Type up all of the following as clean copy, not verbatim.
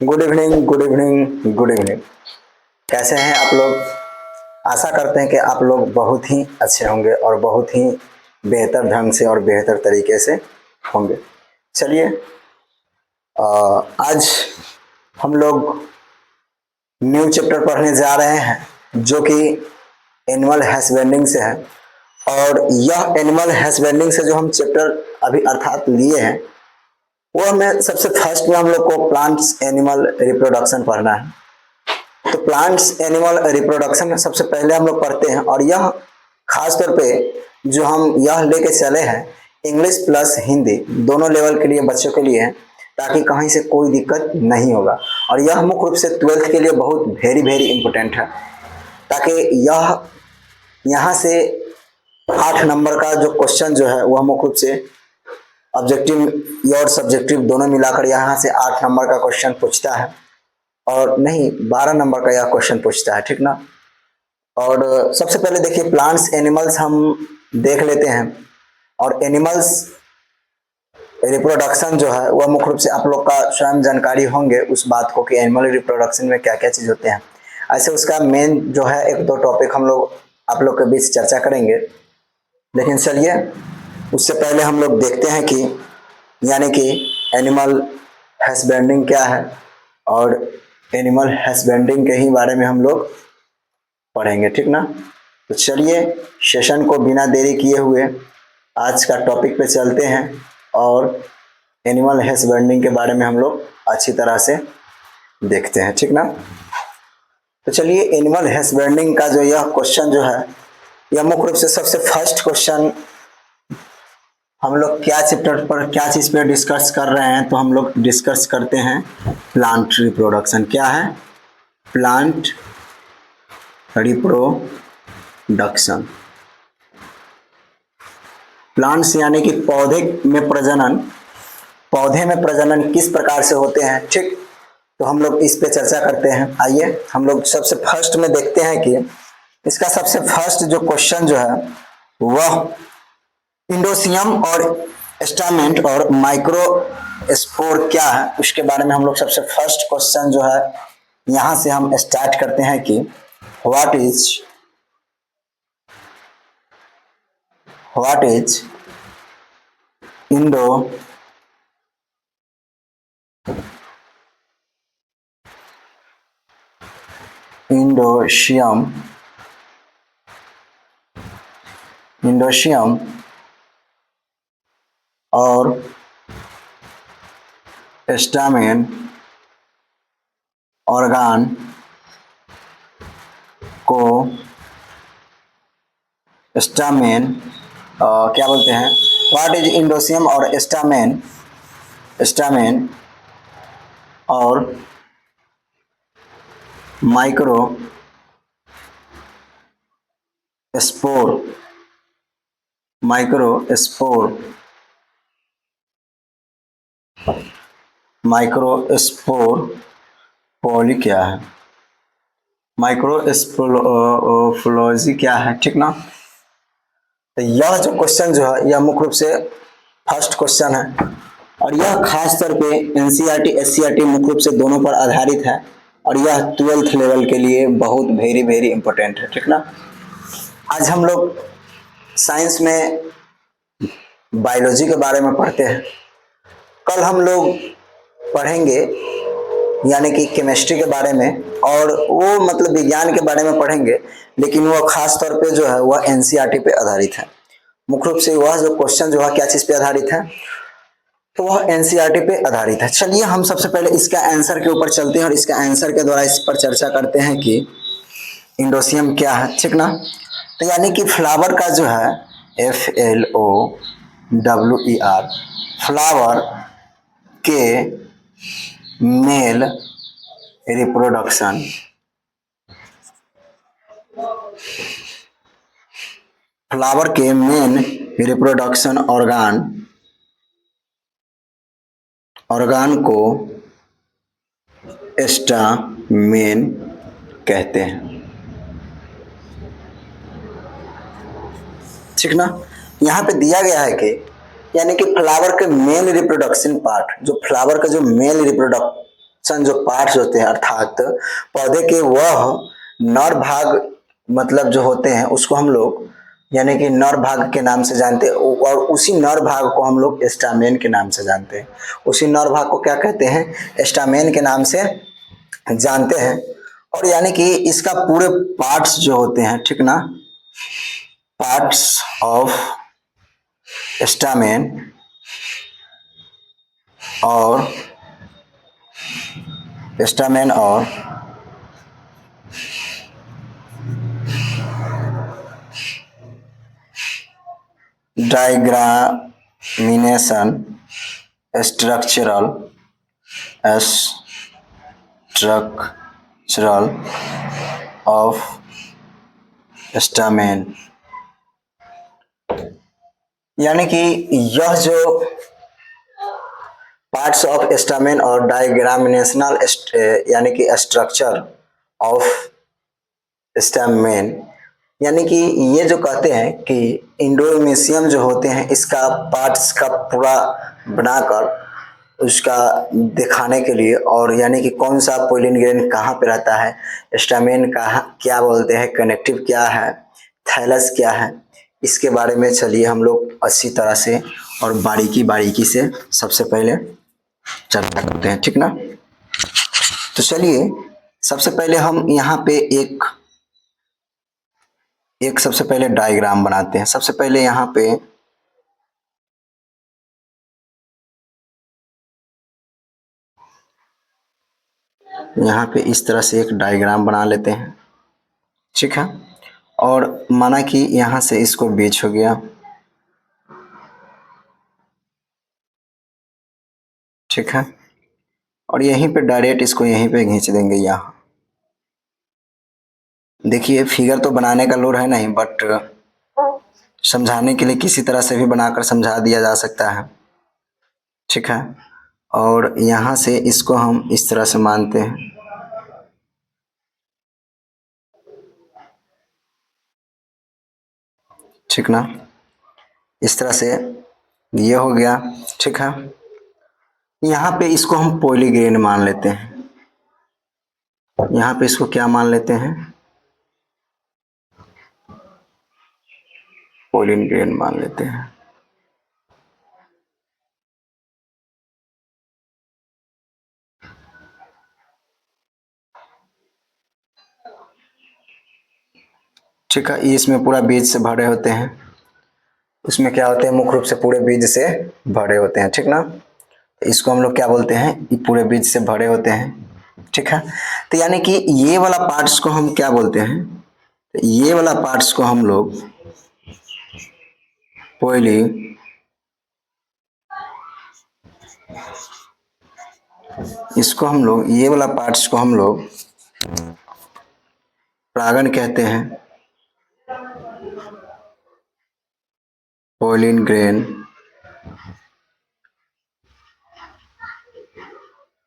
Good evening, good evening, good evening. कैसे हैं आप लोग? आशा करते हैं कि आप लोग बहुत ही अच्छे होंगे और बहुत ही बेहतर ढंग से और बेहतर तरीके से होंगे। चलिए, आज हम लोग न्यू चैप्टर पढ़ने जा रहे हैं जो कि एनिमल हस्बेंडिंग से है। और यह एनिमल हस्बेंडिंग से जो हम चैप्टर अभी अर्थात लिए हैं, वो हमें सबसे फर्स्ट में हम लोग को प्लांट्स एनिमल रिप्रोडक्शन पढ़ना है। तो प्लांट्स एनिमल रिप्रोडक्शन सबसे पहले हम लोग पढ़ते हैं, और यह खास तौर पे जो हम यह लेके चले हैं इंग्लिश प्लस हिंदी दोनों लेवल के लिए बच्चों के लिए है, ताकि कहीं से कोई दिक्कत नहीं होगा। और यह मुख्य रूप से 12th के लिए बहुत वेरी वेरी इंपॉर्टेंट है, ताकि यह यहाँ से 8 नंबर का जो क्वेश्चन जो है वह मुख्य रूप से ऑब्जेक्टिव और सब्जेक्टिव दोनों मिलाकर यहाँ से 8 नंबर का क्वेश्चन पूछता है, और नहीं 12 नंबर का यह क्वेश्चन पूछता है, ठीक ना। और सबसे पहले देखिए, प्लांट्स एनिमल्स हम देख लेते हैं। और एनिमल्स रिप्रोडक्शन जो है वह मुख्य रूप से आप लोग का स्वयं जानकारी होंगे उस बात को कि एनिमल रिप्रोडक्शन में क्या क्या चीज़ होते हैं। ऐसे उसका मेन जो है एक दो टॉपिक हम लोग आप लोग के बीच चर्चा करेंगे। लेकिन चलिए, उससे पहले हम लोग देखते हैं कि यानी कि एनिमल हस्बेंडिंग क्या है, और एनिमल हस्बेंडिंग के ही बारे में हम लोग पढ़ेंगे, ठीक ना। तो चलिए, सेशन को बिना देरी किए हुए आज का टॉपिक पे चलते हैं और एनिमल हस्बेंडिंग के बारे में हम लोग अच्छी तरह से देखते हैं, ठीक ना। तो चलिए, एनिमल हस्बेंडिंग का जो यह क्वेश्चन जो है, यह मुख्य रूप से सबसे फर्स्ट क्वेश्चन हम लोग क्या चैप्टर पर क्या चीज़ पर डिस्कस कर रहे हैं, तो हम लोग डिस्कस करते हैं प्लांट रिप्रोडक्शन। क्या है? Plant reproduction. प्लांट्स यानी कि पौधे में प्रजनन, पौधे में प्रजनन किस प्रकार से होते हैं, ठीक। तो हम लोग इस पे चर्चा करते हैं। आइए हम लोग सबसे फर्स्ट में देखते हैं कि इसका सबसे फर्स्ट जो क्वेश्चन जो है वह इंडोसियम और स्टामेंट और माइक्रोस्पोर क्या है उसके बारे में हम लोग सबसे फर्स्ट क्वेश्चन जो है यहाँ से हम स्टार्ट करते हैं कि व्हाट इज इंडोशियम और स्टामेन ऑर्गान को स्टामेन क्या बोलते हैं? व्हाट इज इंडोसियम और स्टामेन और माइक्रो स्पोर पॉली क्या है, माइक्रोस्पोरोलॉजी क्या है, ठीक ना। तो यह जो क्वेश्चन जो है यह मुख्य रूप से फर्स्ट क्वेश्चन है, और यह खास तौर पे एनसीईआरटी एससीईआरटी मुख्य रूप से दोनों पर आधारित है, और यह 12th लेवल के लिए बहुत वेरी वेरी इंपॉर्टेंट है, ठीक ना। आज हम लोग साइंस में बायोलॉजी के बारे में पढ़ते हैं, कल हम लोग पढ़ेंगे यानी कि केमिस्ट्री के बारे में, और वो मतलब विज्ञान के बारे में पढ़ेंगे, लेकिन वह खास तौर पे जो है वह एनसीईआरटी पे आधारित है। मुख्य रूप से वह जो क्वेश्चन जो है क्या चीज पे आधारित है, तो वह एनसीईआरटी पे आधारित है। चलिए, हम सबसे पहले इसका आंसर के ऊपर चलते हैं और इसका आंसर के द्वारा इस पर चर्चा करते हैं कि इंडोसियम क्या है, ठीक ना। तो यानी कि फ्लावर का जो है FLOWER, फ्लावर के मेल रिप्रोडक्शन, फ्लावर के मेन रिप्रोडक्शन ऑर्गान को स्टामेन कहते हैं, ठीक ना। यहाँ पे दिया गया है कि यानी कि फ्लावर के मेल रिप्रोडक्शन पार्ट, जो फ्लावर का जो मेल रिप्रोडक्शन जो पार्ट्स होते हैं, अर्थात पौधे के वह नर भाग मतलब जो होते हैं उसको हम लोग यानी कि नर भाग के नाम से जानते हैं, और उसी नर भाग को हम लोग स्टामेन के नाम से जानते हैं। उसी नर भाग को क्या कहते हैं? स्टामेन के नाम से जानते हैं। और यानी कि इसका पूरे पार्ट्स जो होते हैं, ठीक ना, पार्ट्स ऑफ स्टामेन और डाइग्रामिनेशन स्ट्रक्चरल ऑफ स्टामेन, यानी कि यह जो पार्ट्स ऑफ स्टामेन और डायग्रामिनेशनल यानी कि स्ट्रक्चर ऑफ स्टामेन, यानी कि ये जो कहते हैं कि इंडोमीशियम जो होते हैं इसका पार्ट्स का पूरा बनाकर उसका दिखाने के लिए, और यानी कि कौन सा पोलिन ग्रेन कहाँ पे रहता है, स्टामेन कहाँ क्या बोलते हैं, कनेक्टिव क्या है, थैलस क्या है, इसके बारे में चलिए हम लोग अच्छी तरह से और बारीकी से सबसे पहले चर्चा करते हैं, ठीक ना। तो चलिए सबसे पहले हम यहाँ पे एक सबसे पहले डायग्राम बनाते हैं। सबसे पहले यहाँ पे इस तरह से एक डायग्राम बना लेते हैं, ठीक है। और माना कि यहाँ से इसको बीच हो गया, ठीक है, और यहीं पे डायरेक्ट इसको यहीं पे खींच देंगे। यहाँ देखिए फिगर तो बनाने का लोड है नहीं, बट समझाने के लिए किसी तरह से भी बनाकर समझा दिया जा सकता है, ठीक है। और यहाँ से इसको हम इस तरह से मानते हैं, ठीक ना, इस तरह से ये हो गया, ठीक है। यहाँ पे इसको हम पॉलीग्रेन मान लेते हैं, यहाँ पे इसको क्या मान लेते हैं? पोलिन ग्रेन मान लेते हैं। ठीक है, इसमें पूरा बीज से भरे होते हैं, इसमें क्या होते हैं, मुख्य रूप से पूरे बीज से भरे होते हैं, ठीक ना। इसको हम लोग क्या बोलते हैं? ये पूरे बीज से भरे होते हैं, ठीक है। तो यानी कि ये वाला पार्ट्स को हम क्या बोलते हैं? तो ये वाला पार्ट्स को हम लोग पॉली इसको हम लोग ये वाला पार्ट्स को हम लोग परागण कहते हैं, पोलिन ग्रेन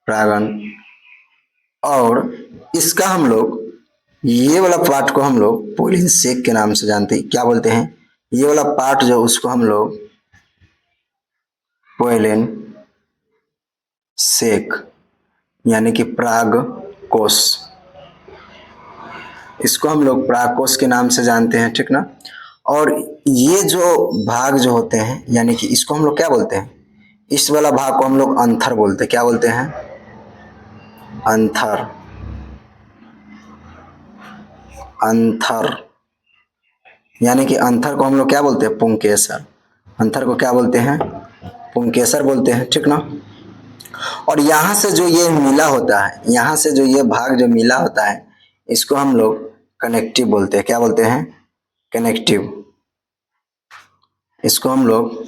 परागण। और इसका हम लोग ये वाला पार्ट को हम लोग पोलिन सेक के नाम से जानते हैं। क्या बोलते हैं? ये वाला पार्ट जो उसको हम लोग पोलिन सेक यानी कि पराग कोश, इसको हम लोग पराग कोश के नाम से जानते हैं, ठीक ना। और ये जो भाग जो होते हैं यानी कि इसको हम लोग क्या बोलते हैं? इस वाला भाग को हम लोग अंथर बोलते हैं। क्या बोलते हैं? अंथर। अंथर यानी कि अंथर को हम लोग क्या बोलते हैं? पुंकेसर। अंथर को क्या बोलते हैं? पुंकेसर बोलते हैं, ठीक ना। और यहाँ से जो ये मिला होता है, यहाँ से जो ये भाग जो मिला होता है, इसको हम लोग कनेक्टिव बोलते हैं। क्या बोलते हैं? कनेक्टिव। इसको हम लोग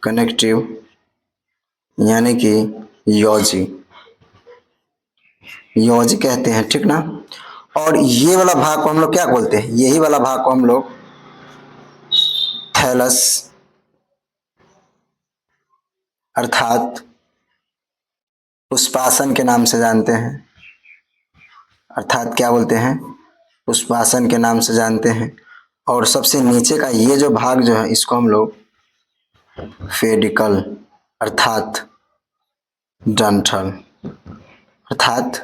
कनेक्टिव यानी कि योजी कहते हैं, ठीक ना। और ये वाला भाग को हम लोग क्या बोलते हैं? यही वाला भाग को हम लोग थैलस अर्थात पुष्पासन के नाम से जानते हैं। अर्थात क्या बोलते हैं? पुष्पासन के नाम से जानते हैं। और सबसे नीचे का ये जो भाग जो है इसको हम लोग फेडिकल अर्थात डंठल, अर्थात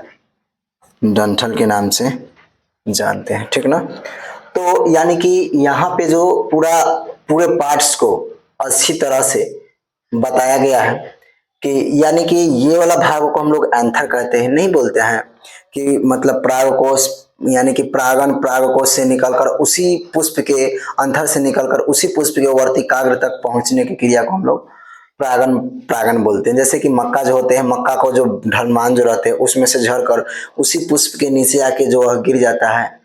डंठल के नाम से जानते हैं, ठीक ना। तो यानी कि यहाँ पे जो पूरे पार्ट्स को अच्छी तरह से बताया गया है कि यानी कि ये वाला भाग को हम लोग एंथर कहते हैं, नहीं बोलते हैं कि मतलब परागकोश यानी कि परागन परागकोश से निकलकर उसी पुष्प के अंतर से निकलकर उसी पुष्प के वर्तिकाग्र तक पहुंचने की क्रिया को हम लोग परागन परागन बोलते हैं। जैसे कि मक्का जो होते हैं, मक्का को जो ढलमान जो रहते हैं उसमें से झड़कर उसी पुष्प के नीचे आके जो गिर जाता है,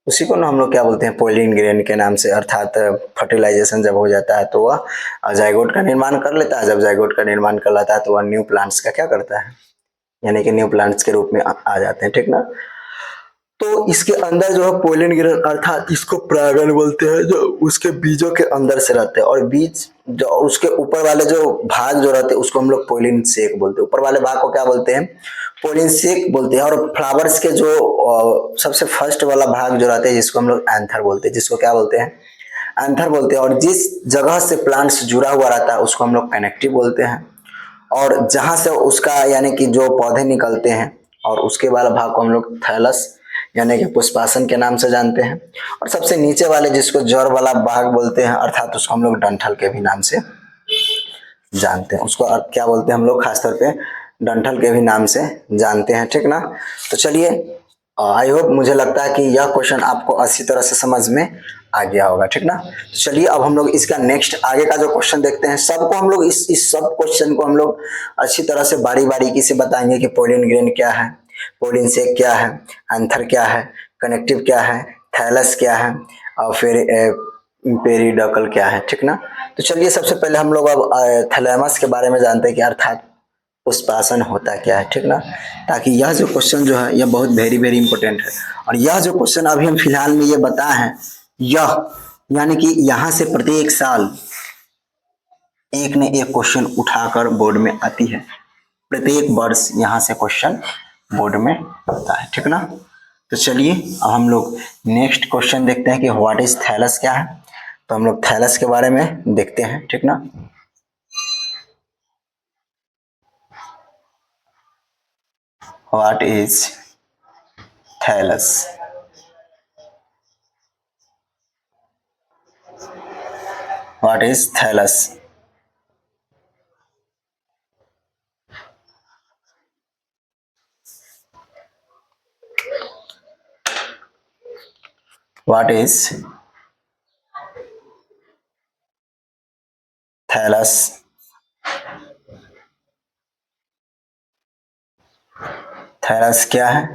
उसी को ना हम लोग क्या बोलते हैं, पोलिन ग्रेन के नाम से। अर्थात फर्टिलाइजेशन जब हो जाता है तो वह जाइगोट का निर्माण कर लेता है। जब जाइगोट का निर्माण कर लेता है तो वह न्यू प्लांट्स का क्या करता है, यानी कि न्यू प्लांट्स के रूप में आ जाते हैं, ठीक ना। तो इसके अंदर जो है पोलिन ग्रेन अर्थात इसको परागन बोलते हैं, जो उसके बीजों के अंदर से रहते हैं। और बीज जो उसके ऊपर वाले जो भाग जो रहते हैं उसको हम लोग पोलिन सेक बोलते हैं। ऊपर वाले भाग को क्या बोलते हैं, पोलिन सेक बोलते हैं। और फ्लावर्स के जो सबसे फर्स्ट वाला भाग जो रहते हैं जिसको हम लोग एंथर बोलते हैं, जिसको क्या बोलते हैं, एंथर बोलते हैं। और जिस जगह से प्लांट्स जुड़ा हुआ रहता है उसको हम लोग कनेक्टिव बोलते हैं। और जहां से उसका यानी कि जो पौधे निकलते हैं और उसके वाला भाग को हम लोग थैलस यानी कि पुष्पासन के नाम से जानते हैं। और सबसे नीचे वाले जिसको जड़ वाला भाग बोलते हैं अर्थात उसको हम लोग डंठल के भी नाम से जानते हैं। उसको क्या बोलते हैं हम लोग, खासतौर पे डंठल के भी नाम से जानते हैं, ठीक ना। तो चलिए, आई होप, मुझे लगता है कि यह क्वेश्चन आपको अच्छी तरह से समझ में आ गया होगा, ठीक ना। तो चलिए अब हम लोग इसका नेक्स्ट आगे का जो क्वेश्चन देखते हैं। सबको हम लोग इस सब क्वेश्चन को हम लोग अच्छी तरह से बारीकी से बताएंगे कि पोलिन ग्रेन क्या है, पोलिन सेक क्या है, एंथर क्या है, कनेक्टिव क्या है, थैलस क्या है, और फिर पेरिडकल क्या है, ठीक ना। तो चलिए सबसे पहले हम लोग अब थैलेमस के बारे में जानते हैं कि अर्थात पुष्पासन होता क्या है, ठीक ना। ताकि यह जो क्वेश्चन जो है यह बहुत वेरी वेरी इंपॉर्टेंट है। और यह जो क्वेश्चन अभी हम फिलहाल में ये बताए हैं, यह यानी कि यहाँ से प्रत्येक साल एक न एक क्वेश्चन उठाकर बोर्ड में आती है। प्रत्येक वर्ष यहाँ से क्वेश्चन बोर्ड में आता है, ठीक ना। तो चलिए अब हम लोग नेक्स्ट क्वेश्चन देखते हैं कि व्हाट इज थैलस क्या है। तो हम लोग थैलस के बारे में देखते हैं, ठीक ना। What is thallus, what is thallus. What is thallus? Thallus क्या है,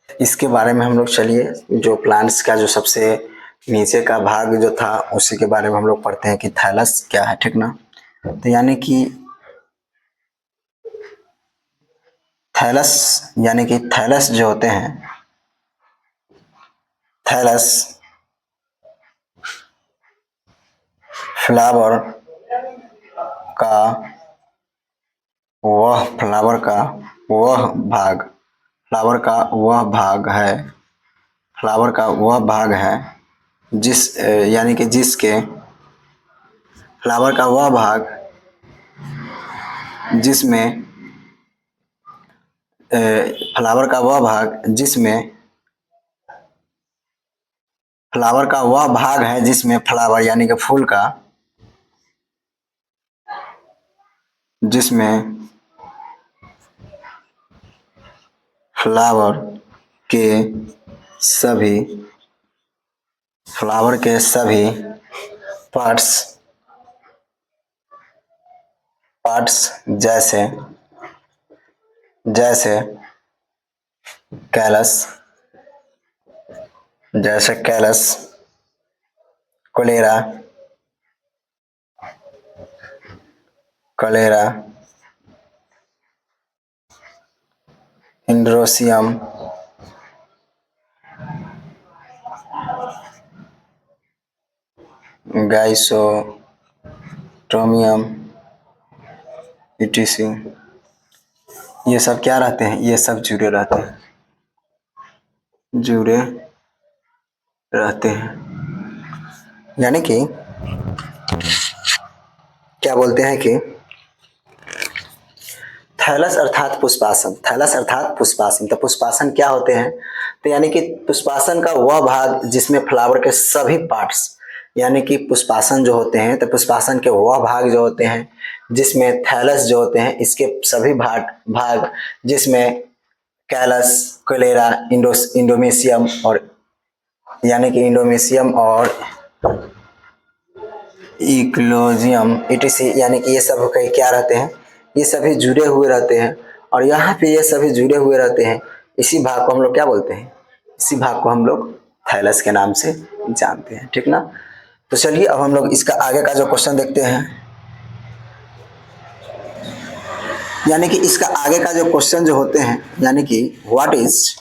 इसके बारे में हम लोग चलिए जो प्लांट्स का जो सबसे नीचे का भाग जो था उसी के बारे में हम लोग पढ़ते हैं कि थैलस क्या है, ठीक ना। तो यानी कि थैलस यानी कि थैलस जो होते हैं, थैलस फ्लावर का फ्लावर का वह भाग, फ्लावर का वह भाग है, फ्लावर का वह भाग है जिस यानी कि जिसके, फ्लावर का वह भाग जिसमें फ्लावर का वह भाग जिसमें, फ्लावर का वह भाग है जिसमें फ्लावर यानी कि फूल का, जिसमें फ्लावर के सभी, फ्लावर के सभी पार्ट्स, पार्ट्स जैसे जैसे कैलस, जैसे कैलस, कोलेरा, कलेरा, इंड्रोसियम, गाइसोटोमियम, ईटीसी, ये सब क्या रहते हैं, ये सब जुड़े रहते हैं, जुड़े रहते हैं। यानी कि क्या बोलते हैं कि थैलस अर्थात पुष्पासन, थैलस अर्थात पुष्पासन। तो पुष्पासन क्या होते हैं? तो यानी कि पुष्पासन का वह भाग जिसमें फ्लावर के सभी पार्ट्स, यानी कि पुष्पासन जो होते हैं, तो पुष्पासन के वह भाग जो होते हैं जिसमें थैलस जो होते हैं, इसके सभी भाग भाग जिसमें कैलस, कोलेरा, इंडोमेसियम और यानी कि इंडोमेसियम और इक्लोजियम इटीसी, यानी कि ये सब क्या रहते हैं, ये सभी जुड़े हुए रहते हैं। और यहाँ पे ये सभी जुड़े हुए रहते हैं, इसी भाग को हम लोग क्या बोलते हैं? इसी भाग को हम लोग थैलस के नाम से जानते हैं, ठीक ना। तो चलिए अब हम लोग इसका आगे का जो क्वेश्चन देखते हैं, यानी कि इसका आगे का जो क्वेश्चन जो होते हैं, यानी कि व्हाट इज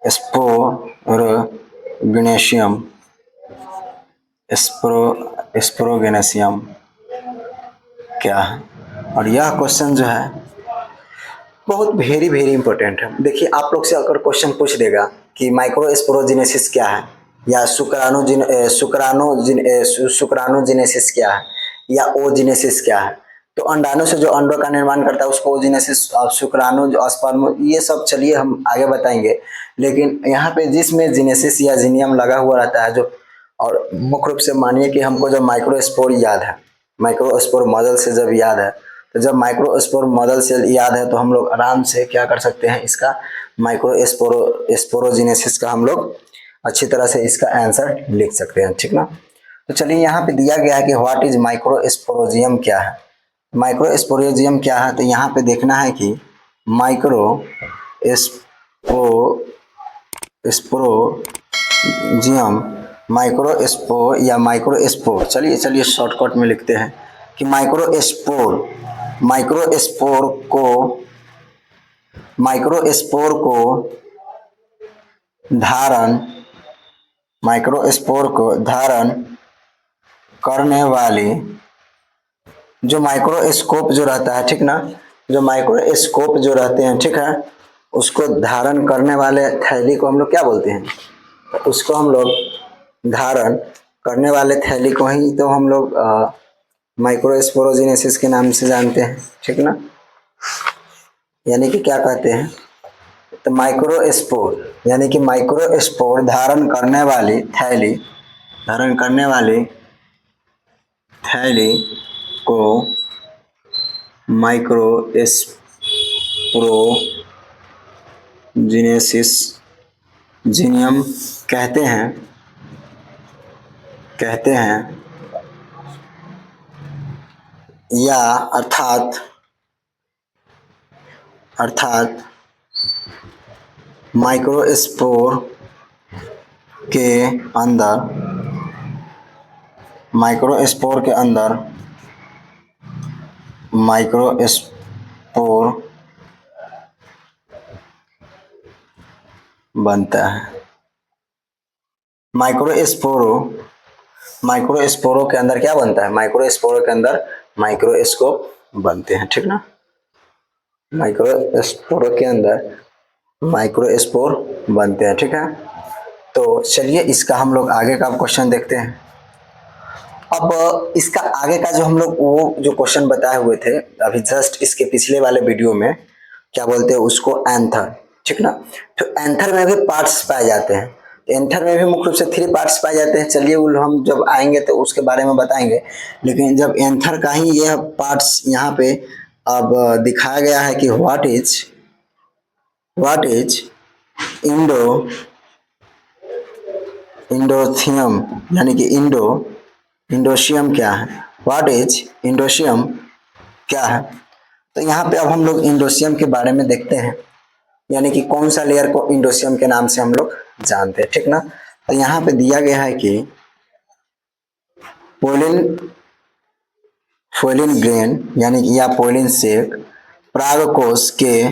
स्पोरोगेनेशियम स्पोरोगेनेशियम क्या है? और यह क्वेश्चन जो है बहुत वेरी वेरी इंपॉर्टेंट है। देखिए आप लोग से अगर क्वेश्चन पूछ देगा कि माइक्रोस्पोरोजेनेसिस क्या है, या शुक्राणुजेनेसिस क्या है, या ओजेनेसिस क्या है, तो अंडाणु से जो अंडों का निर्माण करता है उसको ओजेनेसिस, शुक्राणु जो स्पर्म, ये सब चलिए हम आगे बताएंगे। लेकिन यहाँ पे जिसमें जेनेसिस या जीनियम लगा हुआ रहता है जो, और मुख्य रूप से मानिए कि हमको जब माइक्रोस्पोर याद है, माइक्रोस्पोर मॉडल से जब याद है, तो जब माइक्रोस्पोर मॉडल से याद है तो हम लोग आराम से क्या कर सकते हैं, इसका स्पोरोजेनेसिस का हम लोग अच्छी तरह से इसका आंसर लिख सकते हैं, ठीक ना। तो चलिए यहाँ पे दिया गया है कि व्हाट इज माइक्रोस्पोरोजियम क्या है। माइक्रोस्पोरोजियम क्या है, तो यहाँ पे देखना है कि माइक्रोस्पोरोजियम, माइक्रोस्पोर या माइक्रोस्पोर, चलिए शॉर्टकट में लिखते हैं कि माइक्रोस्पोर को धारण करने वाली, जो माइक्रोस्कोप जो रहता है, ठीक ना, जो माइक्रोस्कोप जो रहते हैं, ठीक है, उसको धारण करने वाले थैली को हम लोग क्या बोलते हैं? तो उसको हम लोग धारण करने वाले थैली को ही तो हम लोग माइक्रोस्पोरोजेनेसिस के नाम से जानते हैं, ठीक ना। यानी कि क्या कहते हैं, तो माइक्रोस्पोर, यानी कि माइक्रोस्पोर धारण करने वाली थैली को माइक्रोस्पोरोजेनेसिस जीनियम कहते हैं या अर्थात माइक्रोस्पोर के अंदर माइक्रोस्पोर बनता है। माइक्रोस्पोरो के अंदर क्या बनता है? माइक्रोस्पोरो के अंदर माइक्रोस्कोप बनते हैं, ठीक ना। माइक्रोस्पोरो के अंदर माइक्रोस्पोर बनते हैं, ठीक है। तो चलिए इसका हम लोग आगे का क्वेश्चन देखते हैं। अब इसका आगे का जो हम लोग वो जो क्वेश्चन बताए हुए थे अभी जस्ट इसके पिछले वाले वीडियो में, क्या बोलते हैं उसको, एंथर, ठीक ना। तो एंथर में भी पार्ट्स पाए जाते हैं, एंथर में भी मुख्य रूप से 3 पार्ट्स पाए जाते हैं। चलिए वो हम जब आएंगे तो उसके बारे में बताएंगे, लेकिन जब एंथर का ही यह पार्ट्स यहाँ पे अब दिखाया गया है कि व्हाट इज इंडोथियम, यानी कि इंडोशियम क्या है, व्हाट इज इंडोशियम क्या है। तो यहाँ पे अब हम लोग इंडोशियम के बारे में देखते हैं, यानी कि कौन सा लेयर को इंडोशियम के नाम से हम लोग जानते हैं, ठीक ना। तो यहाँ पे दिया गया है कि पोलिन ग्रेन, यानी कि या पोलिन सेक परागकोश के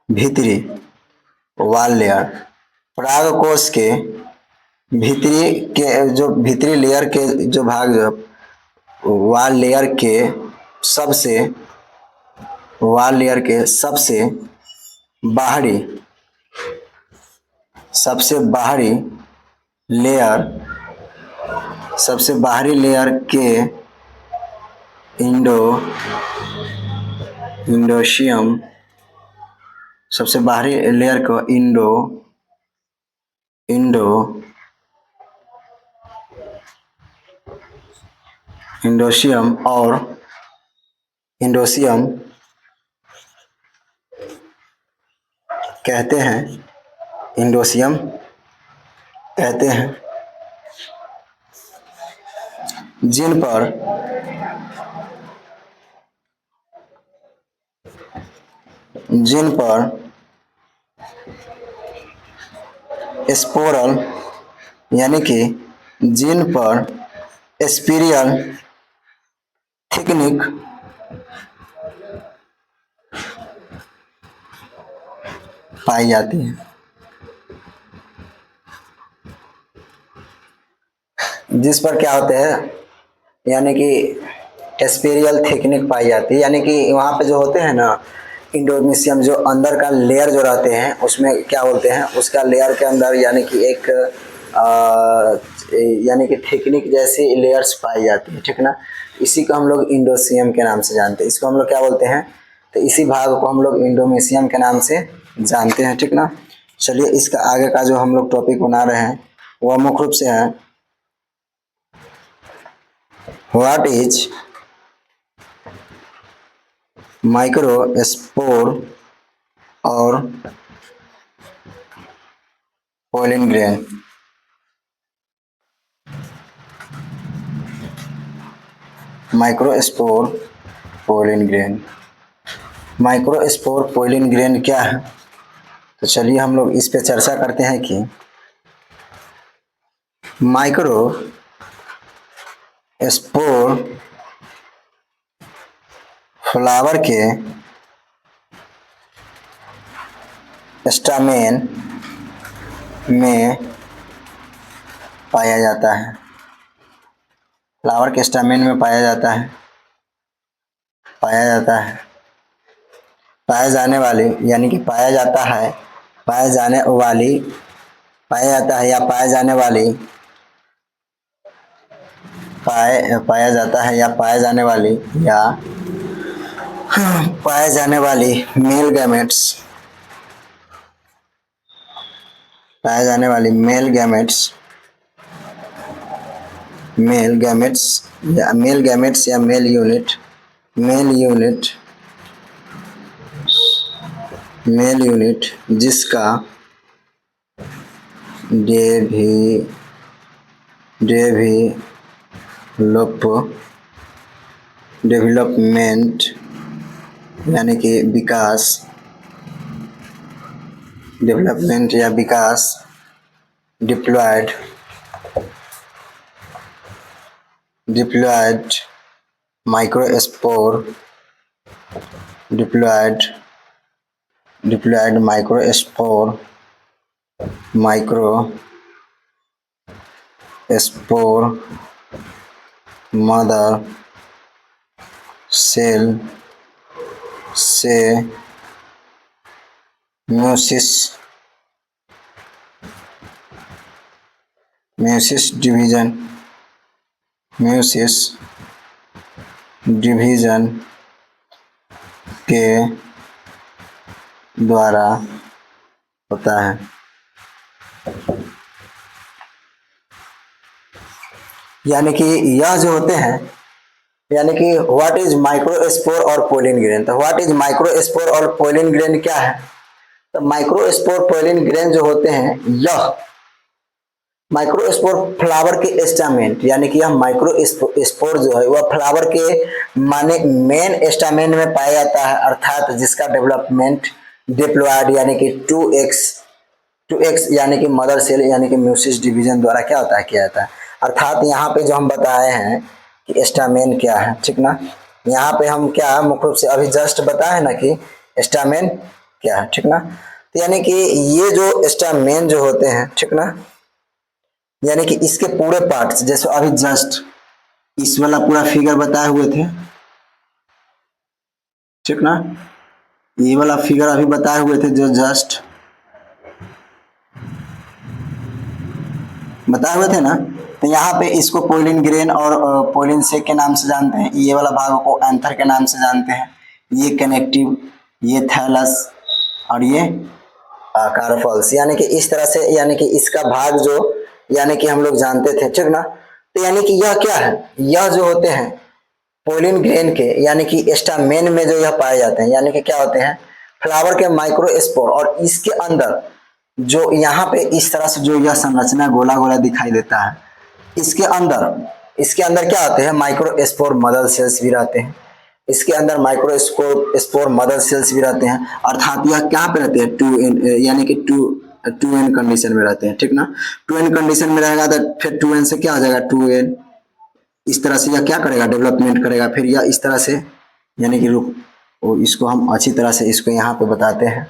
भीतरी वाल लेयर, परागकोश के भीतरी लेयर के जो भाग, जो वाल लेयर के सबसे बाहरी सबसे बाहरी लेयर के इंडोशियम, सबसे बाहरी लेयर को इंडोशियम कहते हैं, जिन पर स्पोरल यानी कि जिन पर स्पिरियल थिकनिक पाई जाती है, जिस पर क्या होते हैं, यानी कि स्पिरियल थिकनिक पाई जाती है, यानी कि वहाँ पे जो होते हैं ना इंडोमिशियम, जो अंदर का लेयर जो रहते हैं उसमें क्या बोलते हैं, उसका लेयर के अंदर यानी कि एक यानी कि थिकनिक जैसी लेयर्स पाई जाती है, ठीक ना। इसी को हम लोग इंडोशियम के नाम से जानते हैं। इसको हम लोग क्या बोलते हैं, तो इसी भाग को हम लोग इंडोमिशियम के नाम से जानते हैं, ठीक ना। चलिए इसका आगे का जो हम लोग टॉपिक बना रहे हैं वह मुख्य रूप से है व्हाट इज माइक्रोस्पोर और pollen grain. Microspore pollen grain क्या है, तो चलिए हम लोग इस पे चर्चा करते हैं कि माइक्रोस्पोर फ्लावर के स्टामेन में पाया जाता है, फ्लावर के स्टामेन में पाया जाता है, पाया जाने वाली यानी कि पाया जाता है या पाया जाने वाली मेल गैमेट्स या मेल यूनिट जिसका डेवलपमेंट यानी कि विकास डिप्लॉयड माइक्रोस्पोर मदर सेल से म्यूसिस डिवीजन के द्वारा होता है। यानी कि यह जो होते हैं, यानी कि व्हाट इज माइक्रोस्पोर और पोलिन ग्रेन, तो व्हाट इज माइक्रोस्पोर और पोलिन ग्रेन क्या है, तो माइक्रोस्पोर पोलिन ग्रेन जो होते हैं, यह माइक्रोस्पोर फ्लावर के स्टामेन, यानी कि यह माइक्रोस्पोर जो है वह फ्लावर के माने मेन स्टामेन में पाया जाता है, अर्थात जिसका डेवलपमेंट डिप्लॉयड यानी कि 2x यानी कि मदर सेल यानी कि म्यूसिस डिवीजन द्वारा क्या होता है, किया जाता है। अर्थात यहाँ पे जो हम बताए हैं कि स्टामेन क्या है, ठीक ना। यहाँ पे हम क्या मुख्य रूप से अभी जस्ट बताए ना कि स्टामेन क्या है, ठीक ना। तो यानी कि ये जो स्टामेन जो होते हैं, ठीक ना, यानी कि इसके पूरे पार्ट्स, जैसे अभी जस्ट इस वाला पूरा फिगर बताए हुए थे, ठीक ना, ये वाला फिगर अभी बताए हुए थे जो जस्ट बताए हुए थे ना। तो यहाँ पे इसको पोलिन ग्रेन और पोलिन सेक के नाम से जानते हैं, ये वाला भाग को एंथर के नाम से जानते हैं, ये कनेक्टिव, ये थैलस और ये कार्पल्स, यानी कि इस तरह से, यानी कि इसका भाग जो यानी कि हम लोग जानते थे, ठीक ना। तो यानी कि यह क्या है, यह जो होते हैं पोलिन ग्रेन के यानी कि स्टामेन में जो यह पाए जाते हैं, यानी कि क्या होते हैं फ्लावर के माइक्रोस्पोर, और इसके अंदर जो यहाँ पे इस तरह से जो यह संरचना गोला गोला दिखाई देता है, इसके अंदर क्या होते हैं माइक्रोस्पोर मदर सेल्स भी रहते हैं, इसके अंदर माइक्रोस्पोर मदर सेल्स भी रहते हैं, अर्थात यह क्या पे रहते हैं 2n, यानी कि 2n कंडीशन में रहते हैं, ठीक ना। 2n कंडीशन में रहेगा तो फिर 2n से क्या हो जाएगा 2n, इस तरह से यह क्या करेगा डेवलपमेंट करेगा, फिर यह इस तरह से, यानी कि रुक इसको हम अच्छी तरह से इसको यहाँ पे बताते हैं,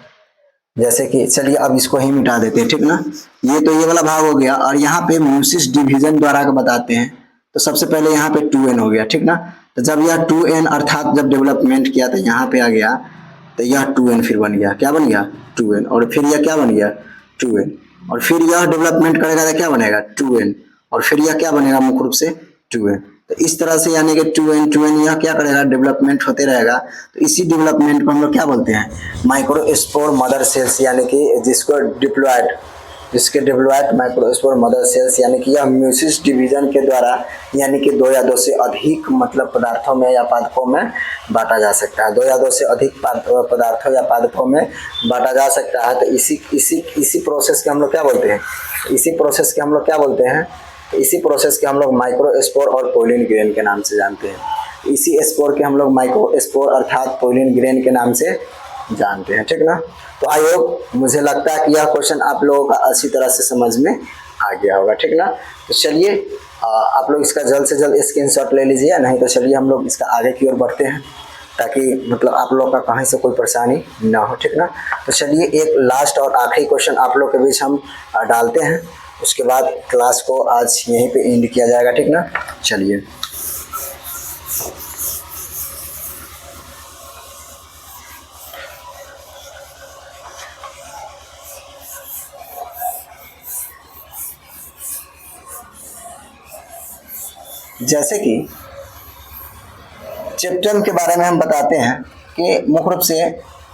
जैसे कि चलिए अब इसको ही मिटा देते हैं, ठीक ना। ये तो ये वाला भाग हो गया, और यहाँ पे म्यूसिस डिवीजन द्वारा का बताते हैं। तो सबसे पहले यहाँ पे 2n हो गया, ठीक ना। तो जब यह 2n अर्थात जब डेवलपमेंट किया तो यहाँ पे आ गया, तो यह 2n फिर बन गया, क्या बन गया 2n, और फिर यह क्या बन गया 2n, और फिर यह डेवलपमेंट करेगा तो क्या बनेगा 2n, और फिर यह क्या बनेगा मुख्य रूप से 2n। तो इस तरह से यानी कि 2n यह क्या करेगा डेवलपमेंट होते रहेगा। तो इसी डेवलपमेंट को हम लोग क्या बोलते हैं माइक्रोस्पोर मदर सेल्स, यानी कि जिसके डिप्लॉयड माइक्रोस्पोर मदर सेल्स, यानी कि यह म्यूसिस डिवीजन के द्वारा यानी कि 2 या 2 से अधिक मतलब पदार्थों में या पादपों में बांटा जा सकता है, 2 या 2 से अधिक पदार्थों या पादपों में बांटा जा सकता है। तो इसी प्रोसेस के हम लोग क्या बोलते हैं, इसी प्रोसेस के हम लोग क्या बोलते हैं, इसी प्रोसेस के हम लोग माइक्रोस्पोर और पोलिन ग्रेन के नाम से जानते हैं। इसी स्पोर के हम लोग माइक्रोस्पोर अर्थात पोलिन ग्रेन के नाम से जानते हैं, ठीक ना। तो आई होप, मुझे लगता है कि यह क्वेश्चन आप लोगों का अच्छी तरह से समझ में आ गया होगा, ठीक ना। तो चलिए आप लोग इसका जल्द से जल्द स्क्रीनशॉट ले लीजिए, नहीं तो चलिए हम लोग इसका आगे की ओर बढ़ते हैं, ताकि मतलब आप लोग का कहीं से कोई परेशानी ना हो, ठीक ना। तो चलिए एक लास्ट और आखिरी क्वेश्चन आप लोग के बीच हम डालते हैं, उसके बाद क्लास को आज यहीं पे एंड किया जाएगा, ठीक ना। चलिए जैसे कि टेप्टम के बारे में हम बताते हैं कि मुख्य रूप से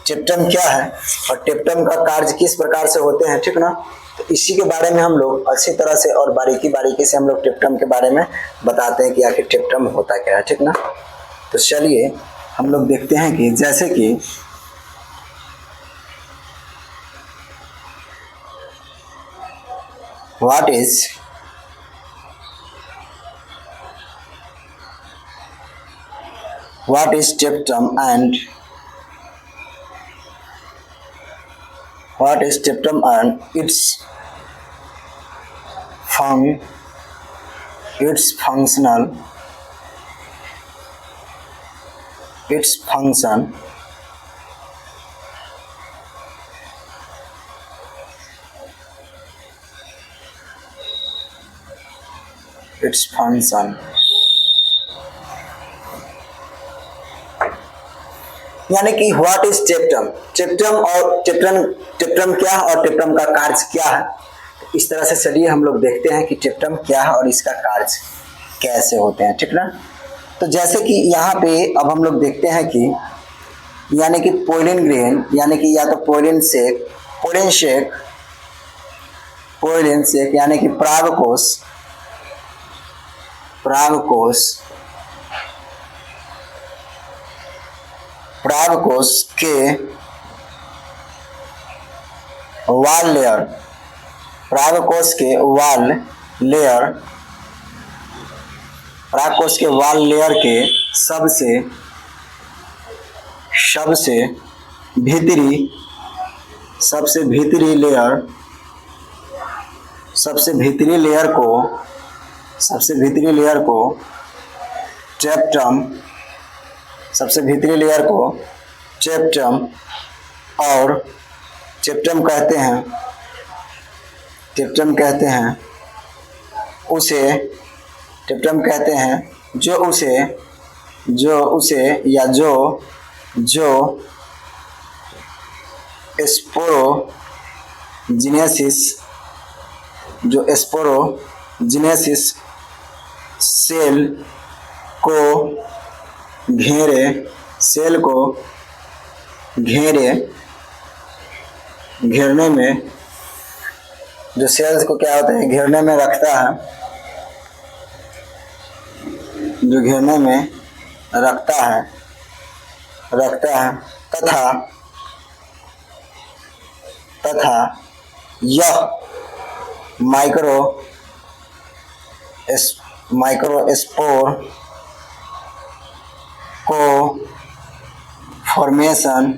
टेप्टम क्या है और टेप्टम का कार्य किस प्रकार से होते हैं, ठीक ना। तो इसी के बारे में हम लोग अच्छी तरह से और बारीकी से हम लोग टेप्टम के बारे में बताते हैं कि आखिर टेप्टम होता क्या है, ठीक ना। तो चलिए हम लोग देखते हैं कि जैसे कि what is टेप्टम and its function यानी कि व्हाट इज टेप्टम और टेप्टम क्या है और टेप्टम का कार्य क्या है। इस तरह से चलिए हम लोग देखते हैं कि टेप्टम क्या है और इसका कार्य कैसे होते हैं, ठीक ना। तो जैसे कि यहाँ पे अब हम लोग देखते हैं कि यानी कि पोलिन ग्रेन यानी कि या तो पोलिन शेक यानी कि परागकोश के वाल लेयर के सबसे भीतरी लेयर को टेप्टम और टेप्टम कहते हैं जो स्पोरोजेनेसिस जेनेसिस सेल को घेरे घेरने में, जो सेल्स को क्या होता है घेरने में रखता है, जो घेरने में रखता है तथा यह माइक्रोस्पोर को फॉर्मेशन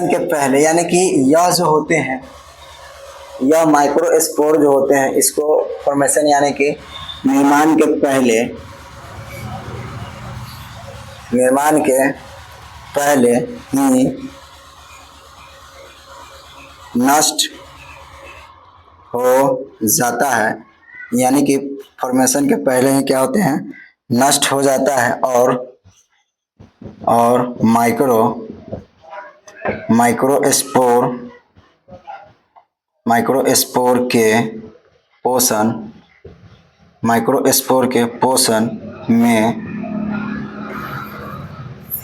के पहले, यानी कि यह जो होते हैं, यह माइक्रोस्पोर जो होते हैं, इसको फॉर्मेशन यानी कि निर्माण के पहले ही नष्ट हो जाता है, यानी कि फॉर्मेशन के पहले ही क्या होते हैं नष्ट हो जाता है, और माइक्रोस्पोर के पोषण में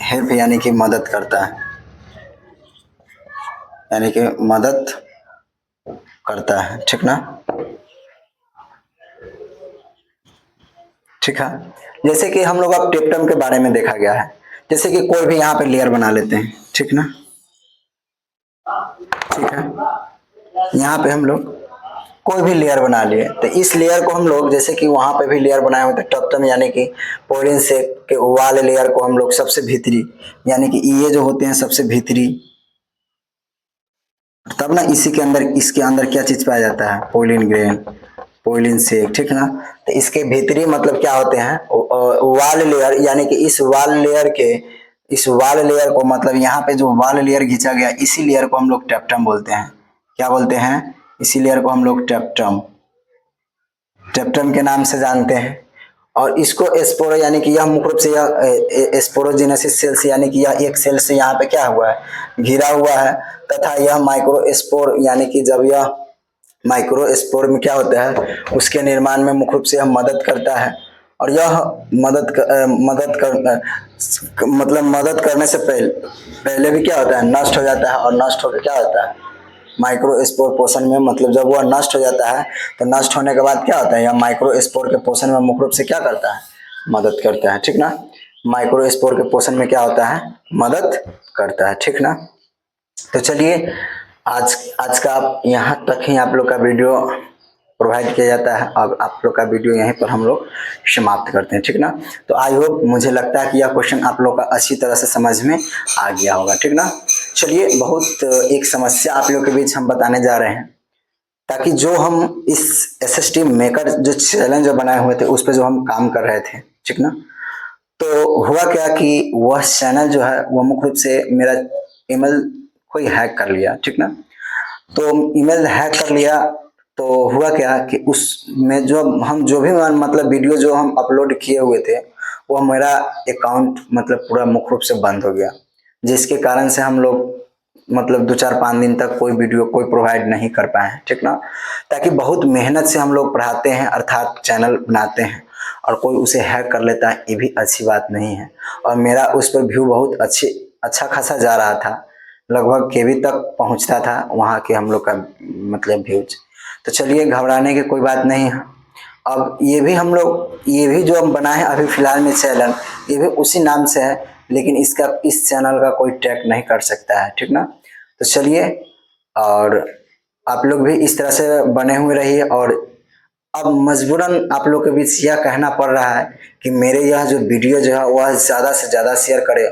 हेल्प यानी कि मदद करता है, ठीक ना। ठीक है, जैसे कि हम लोग अब टेप्टम के बारे में देखा गया है, जैसे कि कोई भी यहाँ पे लेयर बना लेते हैं, ठीक ना। ठीक है, यहाँ पे हम लोग कोई भी लेयर बना लिए, तो इस लेयर को हम लोग, जैसे कि वहां पे भी लेयर बनाए हुए थे टेप्टम यानी कि पोलिन से के वाले लेयर को हम लोग सबसे भीतरी, यानी कि ये जो होते हैं सबसे भीतरी, तब ना इसके अंदर क्या चीज पाया जाता है पोलिन ग्रेन, पोलिन से, ठीक ना। तो इसके भीतरी मतलब क्या होते हैं वाल लेयर, यानी कि इस वाल लेयर को मतलब यहाँ पे जो वाल लेयर खींचा गया, इसी लेयर को हम लोग टेप्टम बोलते हैं। क्या बोलते हैं? इसी लेयर को हम लोग टेप्टम के नाम से जानते हैं। और इसको स्पोरो यानी कि यह मुख्य रूप से यह स्पोरोजेनेसिस सेल से, यानी कि यह एक सेल से यहाँ पे क्या हुआ है घिरा हुआ है, तथा यह माइक्रोस्पोर यानी कि जब यह माइक्रोस्पोर में क्या होता है उसके निर्माण में मुख्य रूप से यह मदद करता है। और यह मदद करने से पहले भी क्या होता है नष्ट हो जाता है, और नष्ट होकर क्या होता है माइक्रोस्पोर पोषण में, मतलब जब वह नष्ट हो जाता है तो नष्ट होने के बाद क्या होता है, यह माइक्रोस्पोर के पोषण में मुख्य रूप से क्या करता है मदद करता है, ठीक ना। माइक्रोस्पोर के पोषण में क्या होता है मदद करता है, ठीक ना। तो चलिए आज का यहाँ तक ही आप लोग का वीडियो प्रोवाइड किया जाता है। अब आप लोग का वीडियो यहीं पर हम लोग समाप्त करते हैं, ठीक ना। तो आई होप, मुझे लगता है कि यह क्वेश्चन आप लोग का अच्छी तरह से समझ में आ गया होगा, ठीक ना। चलिए, बहुत एक समस्या आप लोग के बीच हम बताने जा रहे हैं, ताकि जो हम इस SST मेकर जो चैलेंज बनाए हुए थे उस पर जो हम काम कर रहे थे, ठीक ना। तो हुआ क्या कि वह चैनल जो है वह मुख्य रूप से मेरा ईमेल कोई हैक कर लिया, ठीक ना। तो ईमेल हैक कर लिया तो हुआ क्या कि उसमें जो भी मतलब वीडियो जो हम अपलोड किए हुए थे वो मेरा अकाउंट मतलब पूरा मुख्य रूप से बंद हो गया, जिसके कारण से हम लोग मतलब 2-4-5 दिन तक कोई वीडियो कोई प्रोवाइड नहीं कर पाए हैं, ठीक ना। ताकि बहुत मेहनत से हम लोग पढ़ाते हैं अर्थात चैनल बनाते हैं और कोई उसे हैक कर लेता है, ये भी अच्छी बात नहीं है। और मेरा उस पर व्यू बहुत अच्छा खासा जा रहा था, लगभग केबी तक पहुंचता था वहाँ के हम लोग का मतलब व्यूज। तो चलिए, घबराने की कोई बात नहीं है। अब ये भी जो हम बनाए हैं अभी फिलहाल में चैनल, ये भी उसी नाम से है, लेकिन इस चैनल का कोई ट्रैक नहीं कर सकता है, ठीक ना। तो चलिए, और आप लोग भी इस तरह से बने हुए रहिए। और अब मजबूरन आप लोग के बीच यह कहना पड़ रहा है कि मेरे यह जो वीडियो जो है वह ज़्यादा से ज़्यादा शेयर करें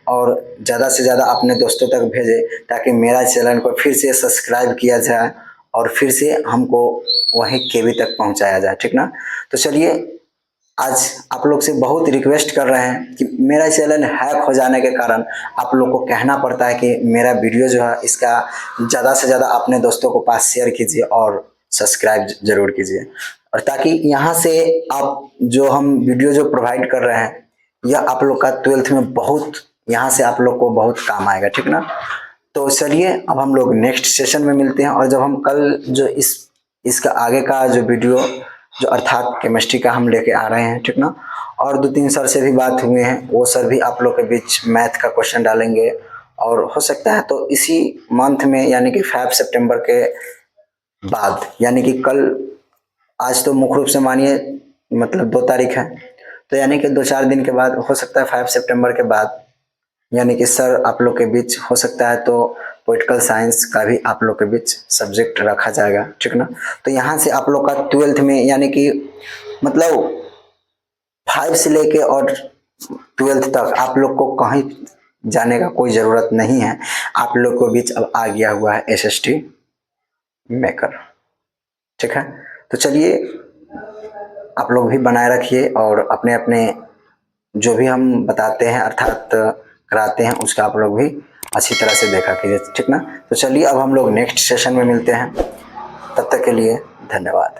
और ज़्यादा से ज़्यादा अपने दोस्तों तक भेजें, ताकि मेरा चैनल को फिर से सब्सक्राइब किया जाए और फिर से हमको वहीं केबी तक पहुंचाया जाए, ठीक ना। तो चलिए, आज आप लोग से बहुत रिक्वेस्ट कर रहे हैं कि मेरा चैनल हैक हो जाने के कारण आप लोग को कहना पड़ता है कि मेरा वीडियो जो है इसका ज़्यादा से ज़्यादा अपने दोस्तों को पास शेयर कीजिए और सब्सक्राइब जरूर कीजिए। और ताकि यहाँ से आप जो हम वीडियो जो प्रोवाइड कर रहे हैं यह आप लोग का 12th में बहुत यहाँ से आप लोग को बहुत काम आएगा, ठीक ना। तो चलिए अब हम लोग नेक्स्ट सेशन में मिलते हैं, और जब हम कल जो इसका आगे का जो वीडियो जो अर्थात केमिस्ट्री का हम लेके आ रहे हैं, ठीक ना। और 2-3 सर से भी बात हुए हैं, वो सर भी आप लोग के बीच मैथ का क्वेश्चन डालेंगे, और हो सकता है तो इसी मंथ में यानी कि 5 सितंबर के बाद, यानी कि कल, आज तो मुख्य रूप से मानिए मतलब 2 तारीख है, तो यानी कि 2-4 दिन के बाद हो सकता है 5 सितंबर के बाद, यानी कि सर आप लोग के बीच हो सकता है तो पॉलिटिकल साइंस का भी आप लोग के बीच सब्जेक्ट रखा जाएगा, ठीक ना। तो यहाँ से आप लोग का 12th में यानी कि मतलब 5 से लेके और 12th तक आप लोग को कहीं जाने का कोई ज़रूरत नहीं है। आप लोग के बीच अब आ गया हुआ है SST मेकर, ठीक है। तो चलिए आप लोग भी बनाए रखिए, और अपने अपने जो भी हम बताते हैं अर्थात कराते हैं उसका आप लोग भी अच्छी तरह से देखा कीजिए, ठीक ना। तो चलिए अब हम लोग नेक्स्ट सेशन में मिलते हैं, तब तक के लिए धन्यवाद।